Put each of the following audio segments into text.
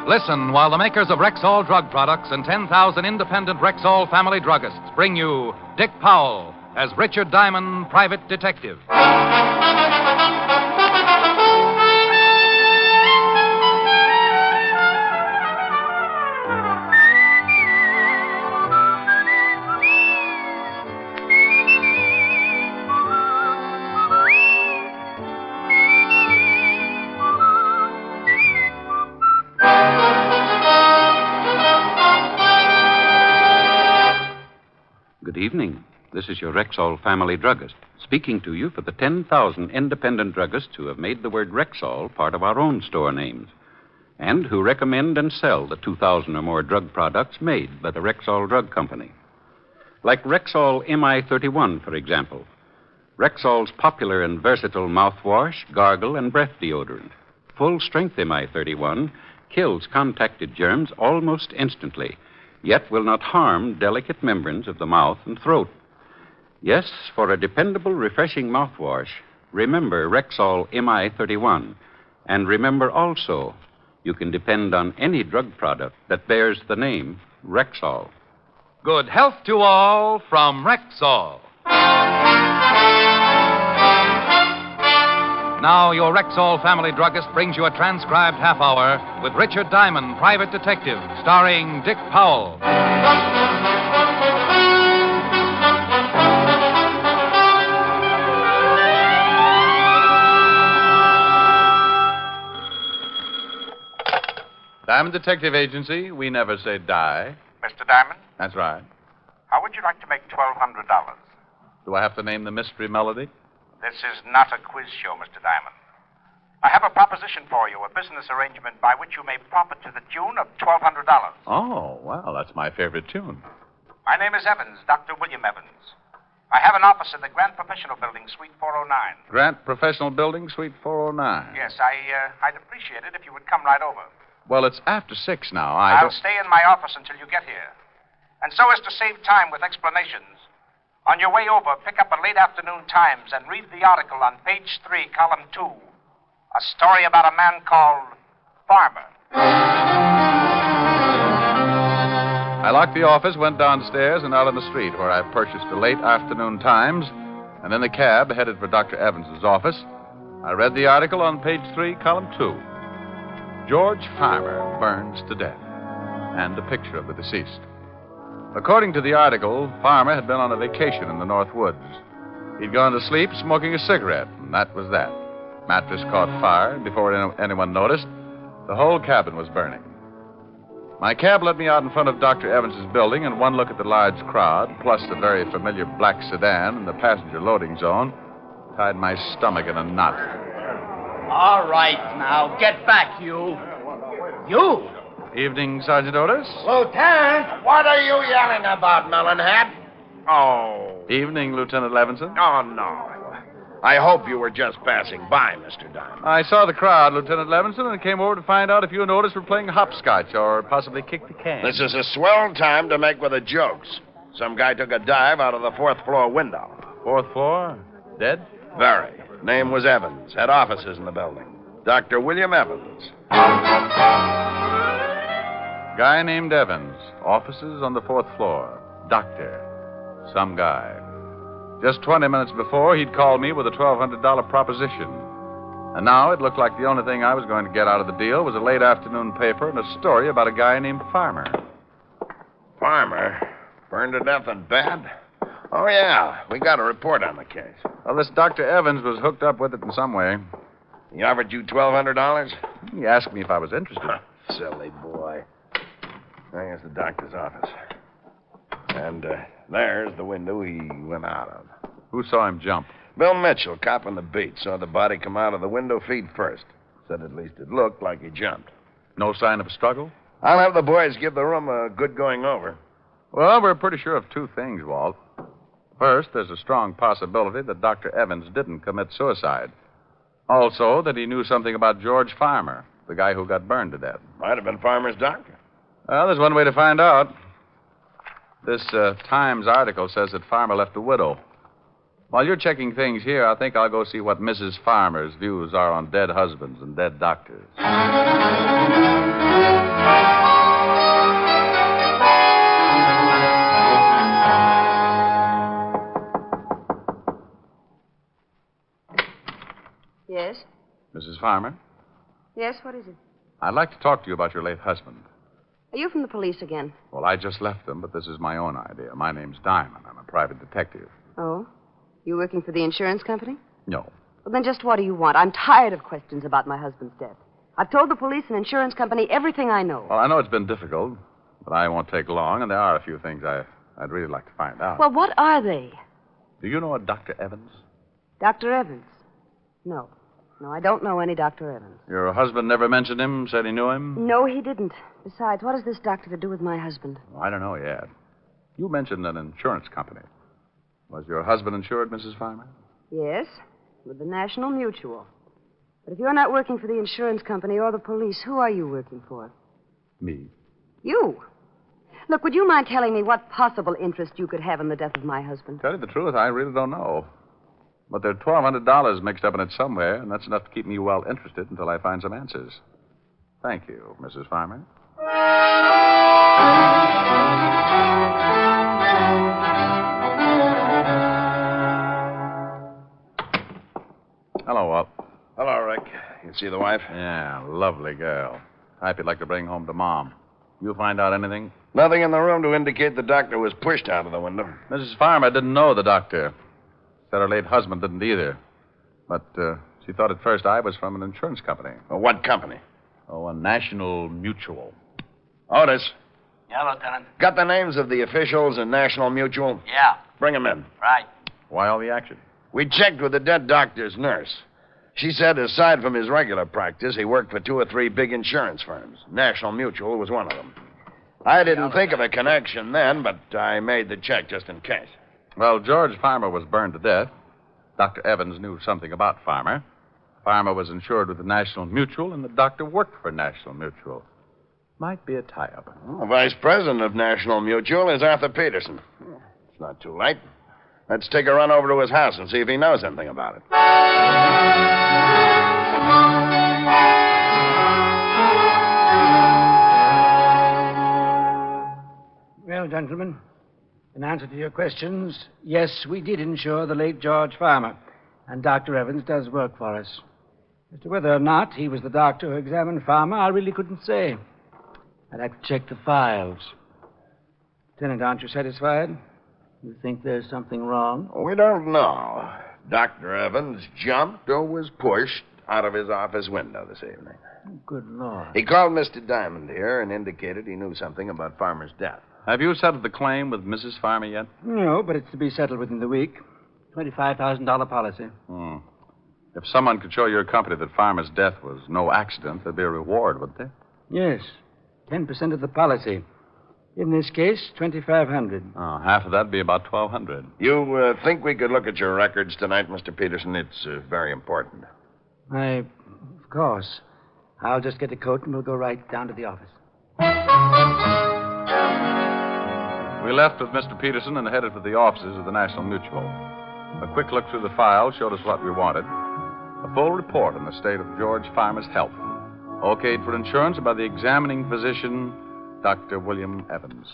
Listen while the makers of Rexall drug products and 10,000 independent Rexall family druggists bring you Dick Powell as Richard Diamond, private detective. Good evening. This is your Rexall family druggist, speaking to you for the 10,000 independent druggists who have made the word Rexall part of our own store names, and who recommend and sell the 2,000 or more drug products made by the Rexall Drug Company. Like Rexall MI31, for example. Rexall's popular and versatile mouthwash, gargle, and breath deodorant. Full-strength MI31 kills contacted germs almost instantly, yet will not harm delicate membranes of the mouth and throat. Yes, for a dependable, refreshing mouthwash, remember Rexall MI31. And remember also, you can depend on any drug product that bears the name Rexall. Good health to all from Rexall. Now, your Rexall family druggist brings you a transcribed half hour with Richard Diamond, private detective, starring Dick Powell. Diamond Detective Agency, we never say die. Mr. Diamond, That's right. how would you like to make $1,200? Do I have to name the mystery melody? This is not a quiz show, Mr. Diamond. I have a proposition for you, a business arrangement by which you may profit to the tune of $1,200. Oh, well, that's my favorite tune. My name is Evans, Dr. William Evans. I have an office in the Grant Professional Building, Suite 409. Grant Professional Building, Suite 409. Yes, I'd appreciate it if you would come right over. Well, it's after 6 now. I'll stay in my office until you get here. And so as to save time with explanations, on your way over, pick up a late afternoon Times and read the article on page 3, column 2. A story about a man called Farmer. I locked the office, went downstairs, and out on the street, where I purchased the late afternoon Times, and in the cab headed for Dr. Evans's office. I read the article on page 3, column 2. George Farmer burns to death, and a picture of the deceased. According to the article, Farmer had been on a vacation in the North Woods. He'd gone to sleep smoking a cigarette, and that was that. Mattress caught fire, and before anyone noticed, the whole cabin was burning. My cab let me out in front of Dr. Evans's building, and one look at the large crowd, plus the very familiar black sedan in the passenger loading zone, tied my stomach in a knot. All right, now, get back, you. You? Evening, Sergeant Otis. Lieutenant, what are you yelling about, Melonhead? Oh. Evening, Lieutenant Levinson. Oh, no. I hope you were just passing by, Mr. Diamond. I saw the crowd, Lieutenant Levinson, and came over to find out if you and Otis were playing hopscotch or possibly kick the can. This is a swell time to make with the jokes. Some guy took a dive out of the 4th floor window. 4th floor? Dead? Very. Name was Evans. Had offices in the building. Dr. William Evans. Guy named Evans. Offices on the 4th floor. Doctor. Some guy. Just 20 minutes before, he'd called me with a $1,200 proposition. And now it looked like the only thing I was going to get out of the deal was a late afternoon paper and a story about a guy named Farmer. Farmer? Burned to death in bed? Oh, yeah. We got a report on the case. Well, this Dr. Evans was hooked up with it in some way. He offered you $1,200? He asked me if I was interested. Silly boy. There's the doctor's office. And there's the window he went out of. Who saw him jump? Bill Mitchell, cop on the beat, saw the body come out of the window feet first. Said at least it looked like he jumped. No sign of a struggle? I'll have the boys give the room a good going over. Well, we're pretty sure of 2 things, Walt. First, there's a strong possibility that Dr. Evans didn't commit suicide. Also, that he knew something about George Farmer, the guy who got burned to death. Might have been Farmer's doctor. Well, there's one way to find out. This Times article says that Farmer left a widow. While you're checking things here, I think I'll go see what Mrs. Farmer's views are on dead husbands and dead doctors. Yes? Mrs. Farmer, Yes, what is it? I'd like to talk to you about your late husband. Are you from the police again? Well, I just left them, but this is my own idea. My name's Diamond. I'm a private detective. Oh? You working for the insurance company? No. Well, then just what do you want? I'm tired of questions about my husband's death. I've told the police and insurance company everything I know. Well, I know it's been difficult, but I won't take long, and there are a few things I'd really like to find out. Well, what are they? Do you know a Dr. Evans? Dr. Evans? No. No, I don't know any Dr. Evans. Your husband never mentioned him, said he knew him? No, he didn't. Besides, what has this doctor to do with my husband? Well, I don't know yet. You mentioned an insurance company. Was your husband insured, Mrs. Farmer? Yes, with the National Mutual. But if you're not working for the insurance company or the police, who are you working for? Me. You. Look, would you mind telling me what possible interest you could have in the death of my husband? Tell you the truth, I really don't know. But there's $1,200 mixed up in it somewhere, and that's enough to keep me well interested until I find some answers. Thank you, Mrs. Farmer. Hello, Walt. Hello, Rick. You see the wife? Yeah, lovely girl. Type you'd like to bring home to Mom. You find out anything? Nothing in the room to indicate the doctor was pushed out of the window. Mrs. Farmer didn't know the doctor. Said her late husband didn't either. But she thought at first I was from an insurance company. Well, what company? Oh, a National Mutual. Otis, Yeah, Lieutenant. got the names of the officials in National Mutual? Yeah, Bring them in. right. Why all the action? We checked with the dead doctor's nurse. She said aside from his regular practice, he worked for 2 or 3 big insurance firms. National Mutual was one of them. I didn't think of a connection then, but I made the check just in case. Well, George Farmer was burned to death. Dr. Evans knew something about Farmer. Farmer was insured with the National Mutual, and the doctor worked for National Mutual. Might be a tie-up. The vice president of National Mutual is Arthur Peterson. It's not too late. Let's take a run over to his house and see if he knows anything about it. Well, gentlemen, in answer to your questions, yes, we did insure the late George Farmer, and Dr. Evans does work for us. As to whether or not he was the doctor who examined Farmer, I really couldn't say. I'd have to check the files. Lieutenant, aren't you satisfied? You think there's something wrong? We don't know. Dr. Evans jumped or was pushed out of his office window this evening. Good Lord. He called Mr. Diamond here and indicated he knew something about Farmer's death. Have you settled the claim with Mrs. Farmer yet? No, but it's to be settled within the week. $25,000 policy. If someone could show your company that Farmer's death was no accident, there'd be a reward, wouldn't there? Yes, 10% of the policy. In this case, $2,500. Oh, half of that'd be about $1,200. You think we could look at your records tonight, Mr. Peterson? It's very important. Of course. I'll just get a coat and we'll go right down to the office. We left with Mr. Peterson and headed for the offices of the National Mutual. A quick look through the file showed us what we wanted. A full report on the state of George Farmer's health. Okayed for insurance by the examining physician, Dr. William Evans.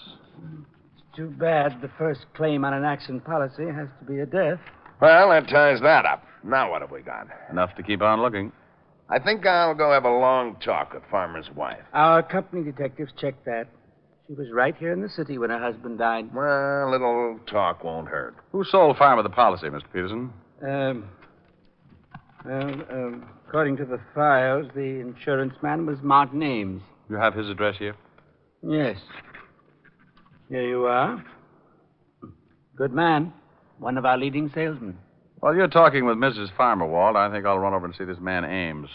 It's too bad the first claim on an accident policy has to be a death. Well, that ties that up. Now what have we got? Enough to keep on looking. I think I'll go have a long talk with Farmer's wife. Our company detectives checked that. She was right here in the city when her husband died. Well, a little talk won't hurt. Who sold Farmer the policy, Mr. Peterson? According to the files, the insurance man was Martin Ames. You have his address here? Yes. Here you are. Good man. One of our leading salesmen. While you're talking with Mrs. Farmer, Walt, I think I'll run over and see this man Ames.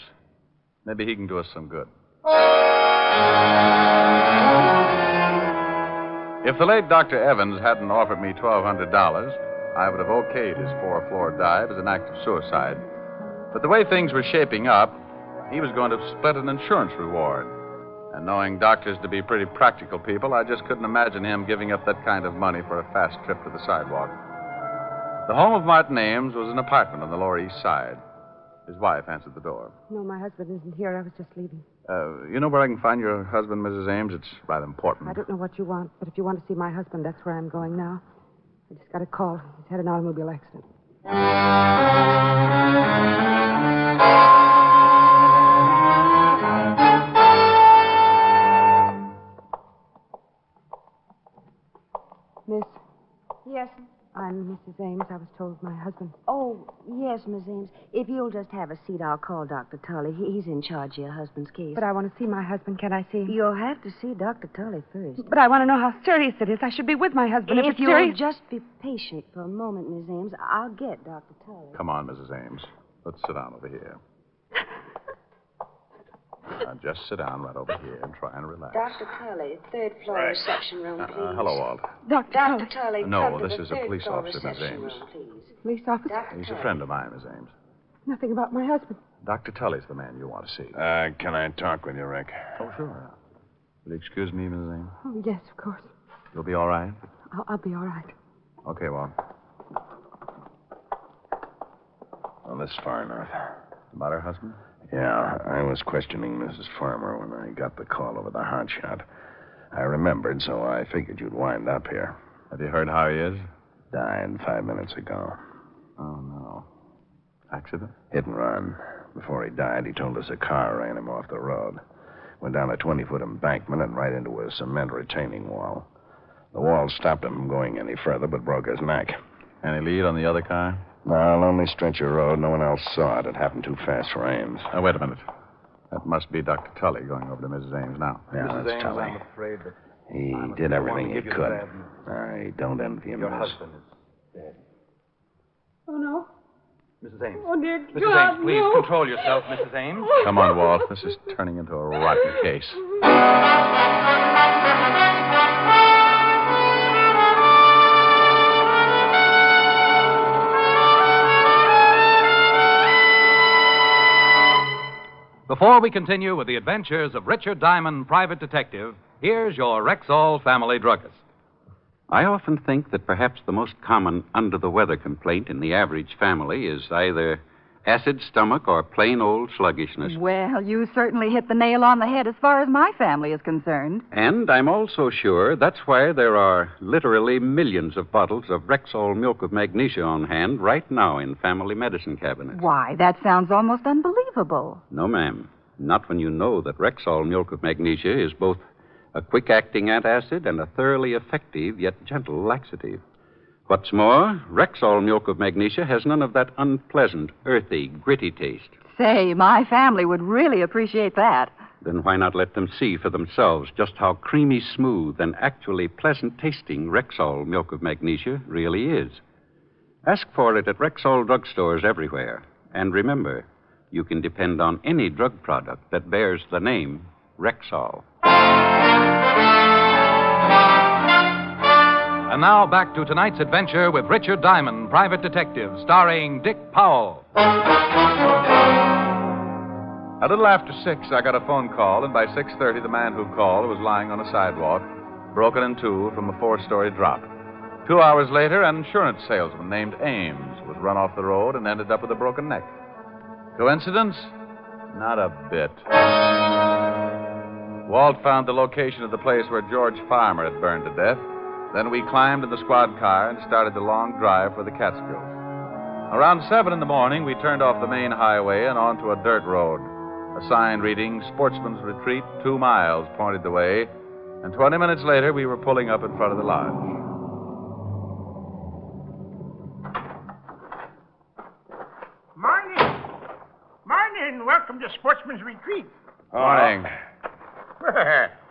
Maybe he can do us some good. If the late Dr. Evans hadn't offered me $1,200, I would have okayed his 4-floor dive as an act of suicide. But the way things were shaping up, he was going to split an insurance reward. And knowing doctors to be pretty practical people, I just couldn't imagine him giving up that kind of money for a fast trip to the sidewalk. The home of Martin Ames was an apartment on the Lower East Side. His wife answered the door. No, my husband isn't here. I was just leaving. You know where I can find your husband, Mrs. Ames? It's rather important. I don't know what you want, but if you want to see my husband, that's where I'm going now. I just got a call. He's had an automobile accident. Miss? Yes. I'm Mrs. Ames. I was told my husband. Oh, yes, Miss Ames. If you'll just have a seat, I'll call Dr. Tully. He's in charge of your husband's case. But I want to see my husband. Can I see him? You'll have to see Dr. Tully first. But I want to know how serious it is. I should be with my husband. If If it's you'll serious... just be patient for a moment, Miss Ames, I'll get Dr. Tully. Come on, Mrs. Ames. Let's sit down over here. Now, just sit down right over here and try and relax. Dr. Tully, third floor reception room, please. Hello, Walt. Dr. Dr. Tully. Tully, No, come to this the is a third police floor officer, Miss reception Ames. room, please. Police officer? Dr. He's a Tully. friend of mine, Miss Ames. Nothing about my husband. Dr. Tully's the man you want to see. Can I talk with you, Rick? Oh, sure. Will you excuse me, Mrs. Ames? Oh, yes, of course. You'll be all right? I'll be all right. Okay, Walt. Well, this is far enough. About her husband? Yeah, I was questioning Mrs. Farmer when I got the call over the hotshot. I remembered, so I figured you'd wind up here. Have you heard how he is? Died 5 minutes ago. Oh, no. Accident? Hit and run. Before he died, he told us a car ran him off the road. Went down a 20-foot embankment and right into a cement retaining wall. The wall stopped him from going any further, but broke his neck. Any lead on the other car? No, lonely stretch of road. No one else saw it. It happened too fast for Ames. Now, wait a minute. That must be Dr. Tully going over to Mrs. Ames now. Yeah, Mrs. that's Ames, Tully. I'm afraid that He I'm did the everything one he to give you could. the bad news. I don't envy him. Your Miss. husband is dead. Oh, no. Mrs. Ames. Oh, dear Mrs. God, Ames, please no. control yourself, Mrs. Ames. Come on, Walt. This is turning into a rotten case. Before we continue with the adventures of Richard Diamond, private detective, here's your Rexall family druggist. I often think that perhaps the most common under-the-weather complaint in the average family is either acid stomach or plain old sluggishness. Well, you certainly hit the nail on the head as far as my family is concerned. And I'm also sure that's why there are literally millions of bottles of Rexall milk of magnesia on hand right now in family medicine cabinets. Why, that sounds almost unbelievable. No, ma'am. Not when you know that Rexall milk of magnesia is both a quick-acting antacid and a thoroughly effective yet gentle laxative. What's more, Rexall milk of magnesia has none of that unpleasant, earthy, gritty taste. Say, my family would really appreciate that. Then why not let them see for themselves just how creamy smooth and actually pleasant-tasting Rexall milk of magnesia really is? Ask for it at Rexall drugstores everywhere. And remember, you can depend on any drug product that bears the name Rexall. And now back to tonight's adventure with Richard Diamond, private detective, starring Dick Powell. A little after 6, I got a phone call, and by 6:30, the man who called was lying on a sidewalk, broken in two from a 4-story drop. 2 hours later, an insurance salesman named Ames was run off the road and ended up with a broken neck. Coincidence? Not a bit. Walt found the location of the place where George Farmer had burned to death. Then we climbed in the squad car and started the long drive for the Catskills. Around 7 in the morning, we turned off the main highway and onto a dirt road. A sign reading Sportsman's Retreat, 2 miles, pointed the way, and 20 minutes later, we were pulling up in front of the lodge. Morning. Morning. Welcome to Sportsman's Retreat. Morning.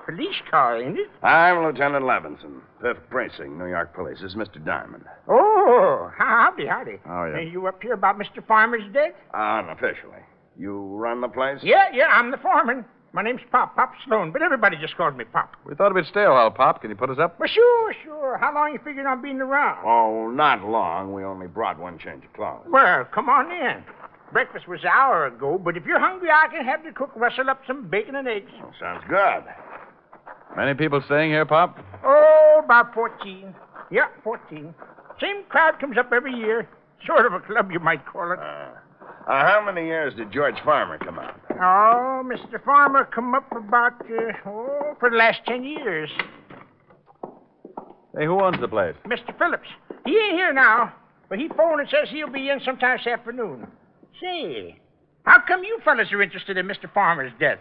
Police car, ain't it? I'm Lieutenant Levinson, 5th Precinct, New York Police. This is Mr. Diamond. Oh, howdy, howdy. Oh, yeah. Are you up here about Mr. Farmer's death? Unofficially. You run the place? Yeah, I'm the foreman. My name's Pop Sloan, but everybody just calls me Pop. We thought it'd stay a while, Pop. Can you put us up? Well, sure. How long you figuring on being around? Oh, not long. We only brought one change of clothes. Well, come on in. Breakfast was an hour ago, but if you're hungry, I can have the cook rustle up some bacon and eggs. Oh, sounds good. Many people staying here, Pop? Oh, about 14. Yeah, 14. Same crowd comes up every year. Sort of a club, you might call it. How many years did George Farmer come out? Oh, Mr. Farmer come up about, for the last 10 years. Hey, who owns the place? Mr. Phillips. He ain't here now, but he phoned and says he'll be in sometime this afternoon. Say, how come you fellas are interested in Mr. Farmer's death?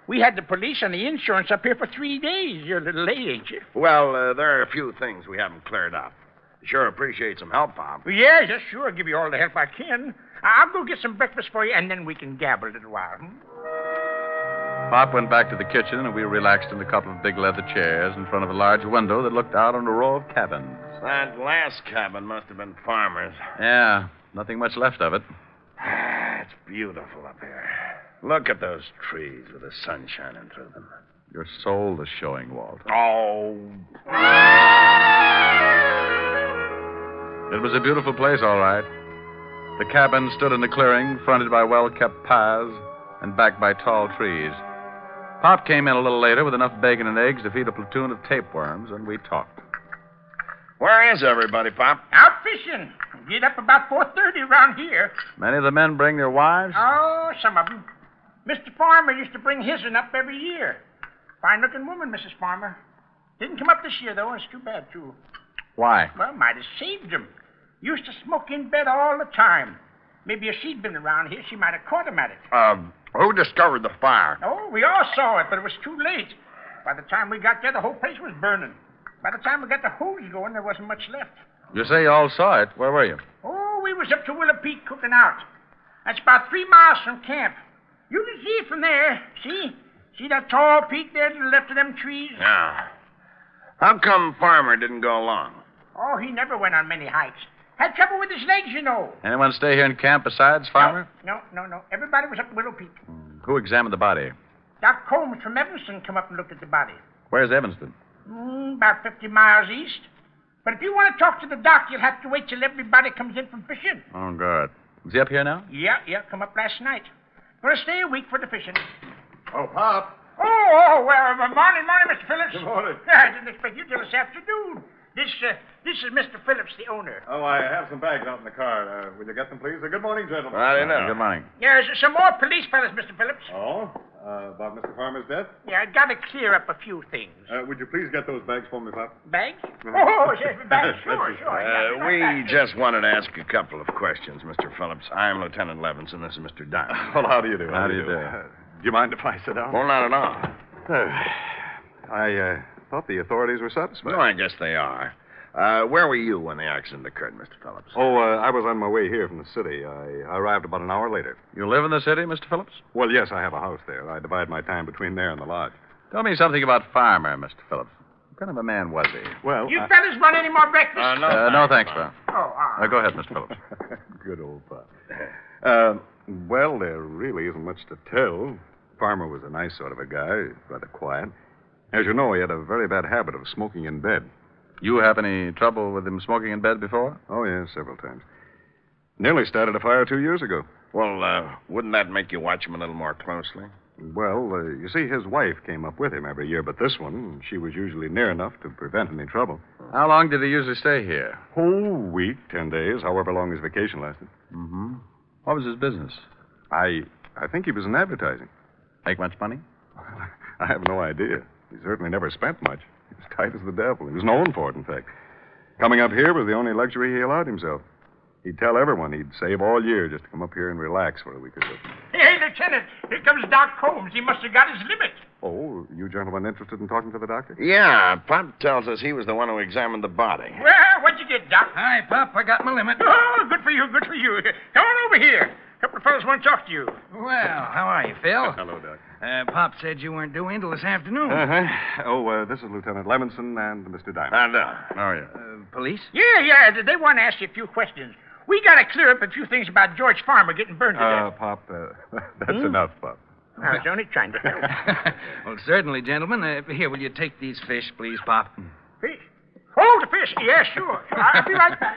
We had the police and the insurance up here for 3 days. You're a little late, ain't you? Well, there are a few things we haven't cleared up. Sure appreciate some help, Pop. Well, yeah, sure. I'll give you all the help I can. I'll go get some breakfast for you, and then we can gabble a little while. Pop went back to the kitchen, and we relaxed in a couple of big leather chairs in front of a large window that looked out on a row of cabins. That last cabin must have been Farmer's. Yeah, nothing much left of it. It's beautiful up here. Look at those trees with the sun shining through them. Your soul is showing, Walt. Oh. It was a beautiful place, all right. The cabin stood in a clearing, fronted by well-kept paths and backed by tall trees. Pop came in a little later with enough bacon and eggs to feed a platoon of tapeworms, and we talked. Where is everybody, Pop? Out fishing. Get up about 4:30 around here. Many of the men bring their wives? Oh, some of them. Mr. Farmer used to bring his one up every year. Fine-looking woman, Mrs. Farmer. Didn't come up this year, though. It's too bad, too. Why? Well, might have saved him. Used to smoke in bed all the time. Maybe if she'd been around here, she might have caught him at it. Who discovered the fire? Oh, we all saw it, but it was too late. By the time we got there, the whole place was burning. By the time we got the hose going, there wasn't much left. You say you all saw it. Where were you? Oh, we was up to Willow Peak cooking out. That's about 3 miles from camp. You can see it from there. See? See that tall peak there to the left of them trees? Yeah. How come Farmer didn't go along? Oh, he never went on many hikes. Had trouble with his legs, you know. Anyone stay here in camp besides Farmer? No. Everybody was up at Willow Peak. Who examined the body? Doc Combs from Evanston come up and looked at the body. Where's Evanston? About 50 miles east. But if you want to talk to the doc, you'll have to wait till everybody comes in from fishing. Oh, good. Is he up here now? Yeah, come up last night. Gonna stay a week for the fishing. Oh, Pop. Well, morning, Mr. Phillips. Good morning. I didn't expect you till this afternoon. This is Mr. Phillips, the owner. Oh, I have some bags out in the car. Will you get them, please? Good morning, gentlemen. I don't know. Good morning. There's some more police fellas, Mr. Phillips. Oh? About Mr. Farmer's death? Yeah, I gotta clear up a few things. Would you please get those bags for me, Pop? Bags? Oh, bags, sure. We just wanted to ask a couple of questions, Mr. Phillips. I'm Lieutenant Levinson. This is Mr. Diamond. Well, how do you do? How do you do? Do you mind if I sit down? Well, not at all. I thought the authorities were satisfied. No, I guess they are. Where were you when the accident occurred, Mr. Phillips? Oh, I was on my way here from the city. I arrived about an hour later. You live in the city, Mr. Phillips? Well, yes, I have a house there. I divide my time between there and the lodge. Tell me something about Farmer, Mr. Phillips. What kind of a man was he? Well, You fellas want any more breakfast? No, thanks, Pop. Oh, Go ahead, Mr. Phillips. Good old Pop. Well, there really isn't much to tell. Farmer was a nice sort of a guy, rather quiet. As you know, he had a very bad habit of smoking in bed. You have any trouble with him smoking in bed before? Oh, yes, several times. Nearly started a fire 2 years ago. Well, wouldn't that make you watch him a little more closely? Well, you see, his wife came up with him every year, but this one, she was usually near enough to prevent any trouble. How long did he usually stay here? Whole week, 10 days, however long his vacation lasted. Mm-hmm. What was his business? I think he was in advertising. Make much money? I have no idea. He certainly never spent much. He was tight as the devil. He was known for it, in fact. Coming up here was the only luxury he allowed himself. He'd tell everyone he'd save all year just to come up here and relax for a week or so. Hey, Lieutenant, here comes Doc Combs. He must have got his limit. Oh, you gentlemen interested in talking to the doctor? Yeah, Pop tells us he was the one who examined the body. Well, what'd you get, Doc? Hi, Pop. I got my limit. Oh, good for you. Come on over here. A couple of fellas want to talk to you. Well, how are you, Phil? Hello, Doc. Pop said you weren't due in till this afternoon. Uh-huh. Oh, this is Lieutenant Levinson and Mr. Diamond. How are you? Police? Yeah. They want to ask you a few questions. We got to clear up a few things about George Farmer getting burned to death. Pop, that's enough, Pop. I was only trying to help. Well, certainly, gentlemen. Here, will you take these fish, please, Pop? Fish? Oh, the fish. Yeah, sure. I'll be right back.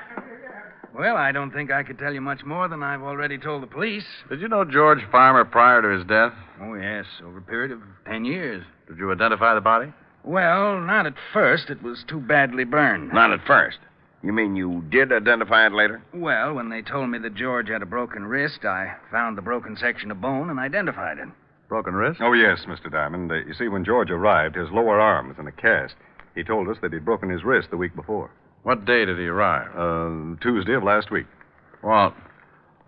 Well, I don't think I could tell you much more than I've already told the police. Did you know George Farmer prior to his death? Oh, yes, over a period of 10 years. Did you identify the body? Well, not at first. It was too badly burned. Not at first. You mean you did identify it later? Well, when they told me that George had a broken wrist, I found the broken section of bone and identified it. Broken wrist? Oh, yes, Mr. Diamond. You see, when George arrived, his lower arm was in a cast. He told us that he'd broken his wrist the week before. What day did he arrive? Tuesday of last week. Well,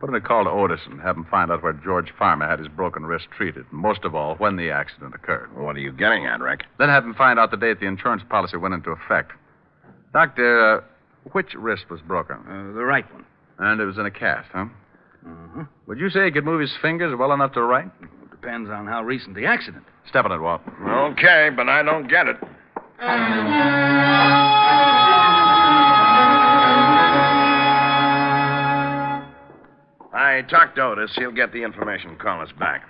put in a call to Otis and have him find out where George Farmer had his broken wrist treated, and most of all, when the accident occurred. Well, what are you getting at, Rick? Then have him find out the date the insurance policy went into effect. Doctor, which wrist was broken? The right one. And it was in a cast, huh? Mm-hmm. Would you say he could move his fingers well enough to write? Depends on how recent the accident. Step on it, Walt. Okay, but I don't get it. I talked to Otis. He'll get the information. Call us back.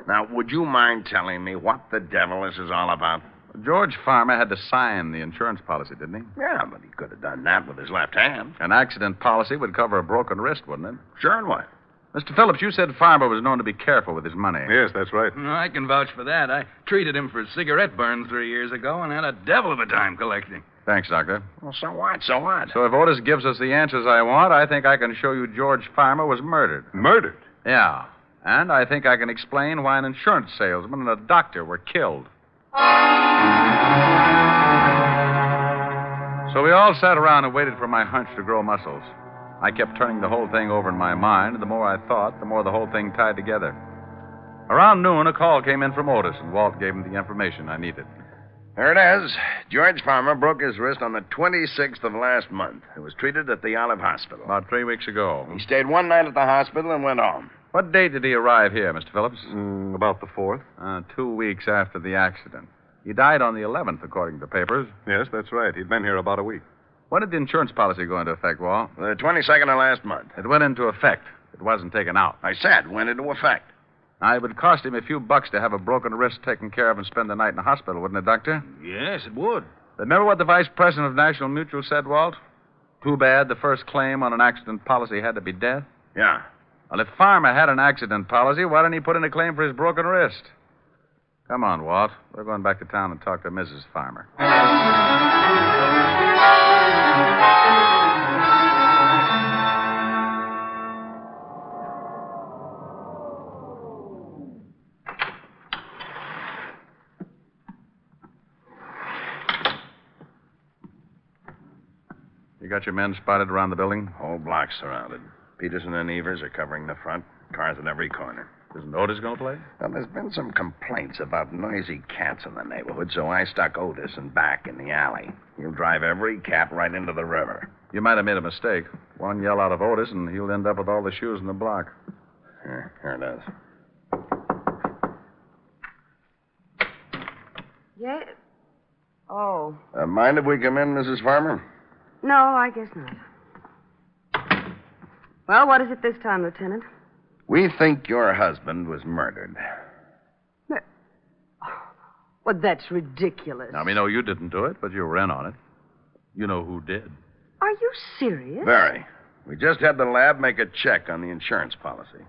Now, would you mind telling me what the devil this is all about? George Farmer had to sign the insurance policy, didn't he? Yeah, but he could have done that with his left hand. An accident policy would cover a broken wrist, wouldn't it? Sure, and what? Mr. Phillips, you said Farmer was known to be careful with his money. Yes, that's right. I can vouch for that. I treated him for cigarette burns 3 years ago and had a devil of a time collecting. Thanks, Doctor. Well, so what? So what? So if Otis gives us the answers I want, I think I can show you George Farmer was murdered. Murdered? Yeah. And I think I can explain why an insurance salesman and a doctor were killed. So we all sat around and waited for my hunch to grow muscles. I kept turning the whole thing over in my mind, and the more I thought, the more the whole thing tied together. Around noon, a call came in from Otis, and Walt gave him the information I needed. There it is. George Farmer broke his wrist on the 26th of last month. He was treated at the Olive Hospital. About 3 weeks ago. He stayed one night at the hospital and went home. What date did he arrive here, Mr. Phillips? About the 4th. 2 weeks after the accident. He died on the 11th, according to the papers. Yes, that's right. He'd been here about a week. When did the insurance policy go into effect, Walt? The 22nd of last month. It went into effect. It wasn't taken out. I said went into effect. Now, it would cost him a few bucks to have a broken wrist taken care of and spend the night in the hospital, wouldn't it, Doctor? Yes, it would. Remember what the vice president of National Mutual said, Walt? Too bad the first claim on an accident policy had to be death. Yeah. Well, if Farmer had an accident policy, why didn't he put in a claim for his broken wrist? Come on, Walt. We're going back to town and talk to Mrs. Farmer. You got your men spotted around the building? Whole block surrounded. Peterson and Evers are covering the front. Cars at every corner. Isn't Otis going to play? Well, there's been some complaints about noisy cats in the neighborhood, so I stuck Otis and back in the alley. He'll drive every cat right into the river. You might have made a mistake. One yell out of Otis, and he'll end up with all the shoes in the block. Here it is. Yeah? Oh. Mind if we come in, Mrs. Farmer? No, I guess not. Well, what is it this time, Lieutenant? We think your husband was murdered. Well, that's ridiculous. Now, we know you didn't do it, but you were in on it. You know who did. Are you serious? Very. We just had the lab make a check on the insurance policy.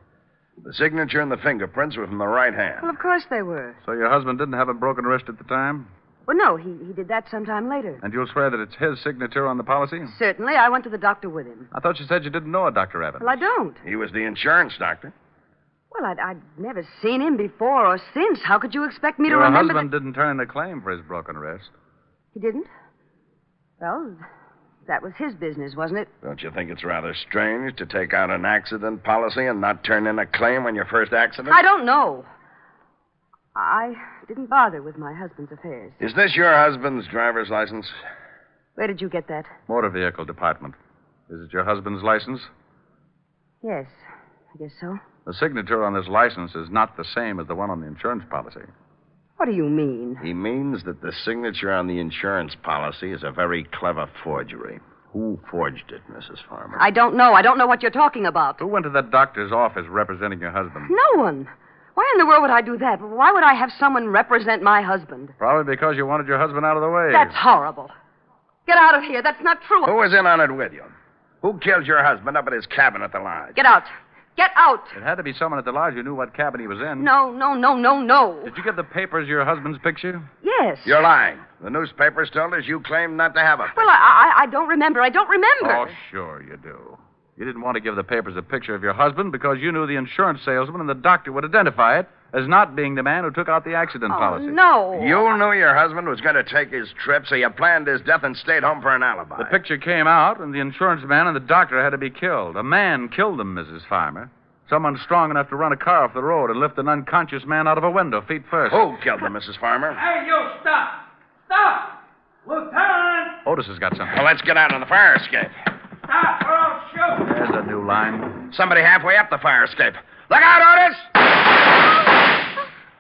The signature and the fingerprints were from the right hand. Well, of course they were. So your husband didn't have a broken wrist at the time? Well, no, he did that sometime later. And you'll swear that it's his signature on the policy? Certainly. I went to the doctor with him. I thought you said you didn't know a Dr. Evans. Well, I don't. He was the insurance doctor. Well, I'd never seen him before or since. How could you expect me to Your remember husband didn't turn in a claim for his broken wrist. He didn't? Well, that was his business, wasn't it? Don't you think it's rather strange to take out an accident policy and not turn in a claim on your first accident? I don't know. I didn't bother with my husband's affairs. Is this your husband's driver's license? Where did you get that? Motor Vehicle Department. Is it your husband's license? Yes, I guess so. The signature on this license is not the same as the one on the insurance policy. What do you mean? He means that the signature on the insurance policy is a very clever forgery. Who forged it, Mrs. Farmer? I don't know. I don't know what you're talking about. Who went to that doctor's office representing your husband? No one. Why in the world would I do that? Why would I have someone represent my husband? Probably because you wanted your husband out of the way. That's horrible. Get out of here. That's not true. Who was in on it with you? Who killed your husband up at his cabin at the lodge? Get out. Get out. It had to be someone at the lodge who knew what cabin he was in. No. Did you give the papers your husband's picture? Yes. You're lying. The newspapers told us you claimed not to have a picture. Well, I don't remember. I don't remember. Oh, sure you do. You didn't want to give the papers a picture of your husband because you knew the insurance salesman and the doctor would identify it as not being the man who took out the accident policy. No. You knew your husband was going to take his trip, so you planned his death and stayed home for an alibi. The picture came out, and the insurance man and the doctor had to be killed. A man killed them, Mrs. Farmer. Someone strong enough to run a car off the road and lift an unconscious man out of a window, feet first. Who killed him, Mrs. Farmer? Hey, you, stop! Stop! Lieutenant! Otis has got something. Well, let's get out on the fire escape. Stop or I'll shoot! There's a new line. Somebody halfway up the fire escape. Look out, Otis!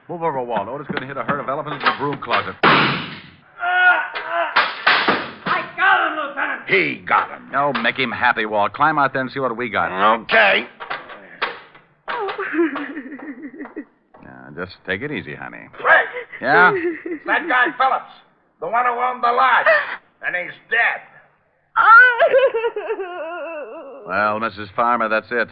Move over, Walt. Otis going to hit a herd of elephants in a broom closet. I got him, Lieutenant! He got him. No, make him happy, Walt. Climb out there and see what we got. Okay. Now, just take it easy, honey. Frank! Yeah? That guy Phillips, the one who owned the lodge. And he's dead. Well, Mrs. Farmer, that's it.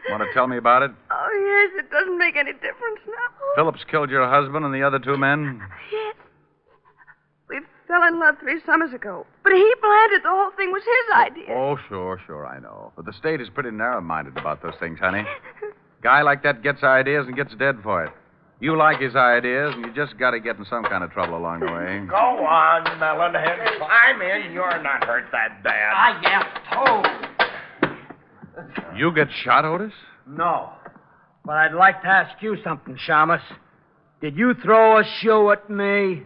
Want to tell me about it? Oh, yes, it doesn't make any difference now. Phillips killed your husband and the other two men? Yes. We fell in love 3 summers ago. But he planned it. The whole thing was his idea. Oh, sure, I know. But the state is pretty narrow-minded about those things, honey. Guy like that gets ideas and gets dead for it. You like his ideas, and you just got to get in some kind of trouble along the way. Go on, Melonhead. Climb in. You're not hurt that bad. I am told. You get shot, Otis? No. But I'd like to ask you something, Shamus. Did you throw a shoe at me?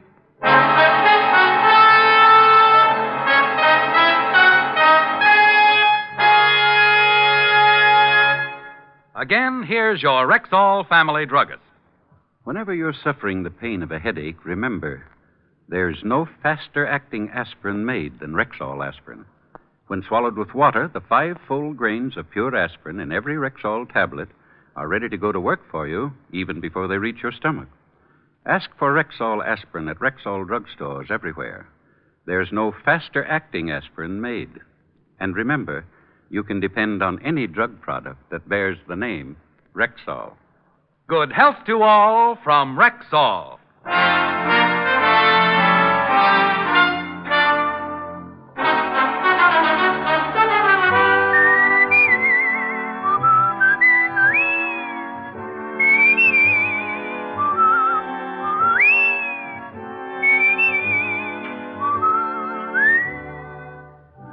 Again, here's your Rexall family druggist. Whenever you're suffering the pain of a headache, remember, there's no faster-acting aspirin made than Rexall aspirin. When swallowed with water, the 5 full grains of pure aspirin in every Rexall tablet are ready to go to work for you even before they reach your stomach. Ask for Rexall aspirin at Rexall drugstores everywhere. There's no faster-acting aspirin made. And remember, you can depend on any drug product that bears the name Rexall. Good health to all from Rexall.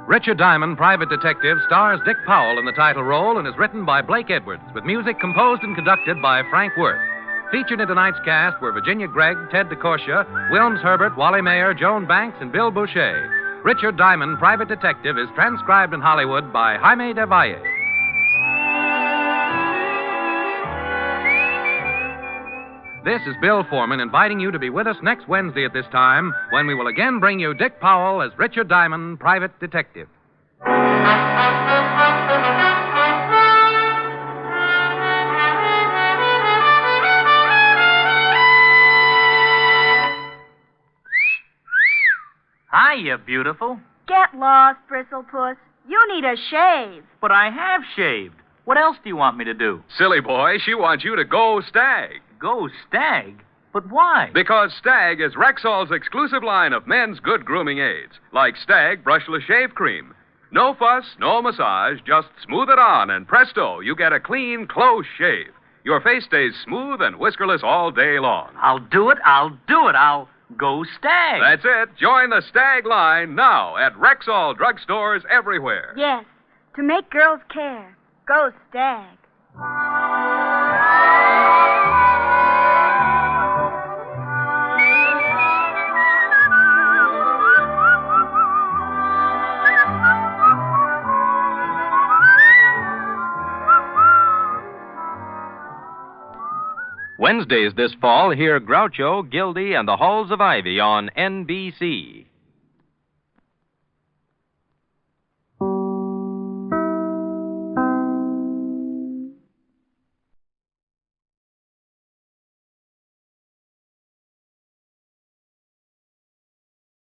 Richard Diamond, Private Detective, stars Dick Powell in the title role and is written by Blake Edwards, with music composed and conducted by Frank Worth. Featured in tonight's cast were Virginia Gregg, Ted DeCorsia, Wilms Herbert, Wally Mayer, Joan Banks, and Bill Boucher. Richard Diamond, Private Detective, is transcribed in Hollywood by Jaime de Valle. This is Bill Foreman inviting you to be with us next Wednesday at this time when we will again bring you Dick Powell as Richard Diamond, Private Detective. Hiya, beautiful. Get lost, Bristlepuss. You need a shave. But I have shaved. What else do you want me to do? Silly boy, she wants you to go Stag. Go Stag? But why? Because Stag is Rexall's exclusive line of men's good grooming aids, like Stag Brushless Shave Cream. No fuss, no massage, just smooth it on, and presto, you get a clean, close shave. Your face stays smooth and whiskerless all day long. I'll do it. I'll go Stag. That's it. Join the Stag line now at Rexall drugstores everywhere. Yes, to make girls care. Go Stag. Wednesdays this fall, hear Groucho, Gildy, and the Halls of Ivy on NBC.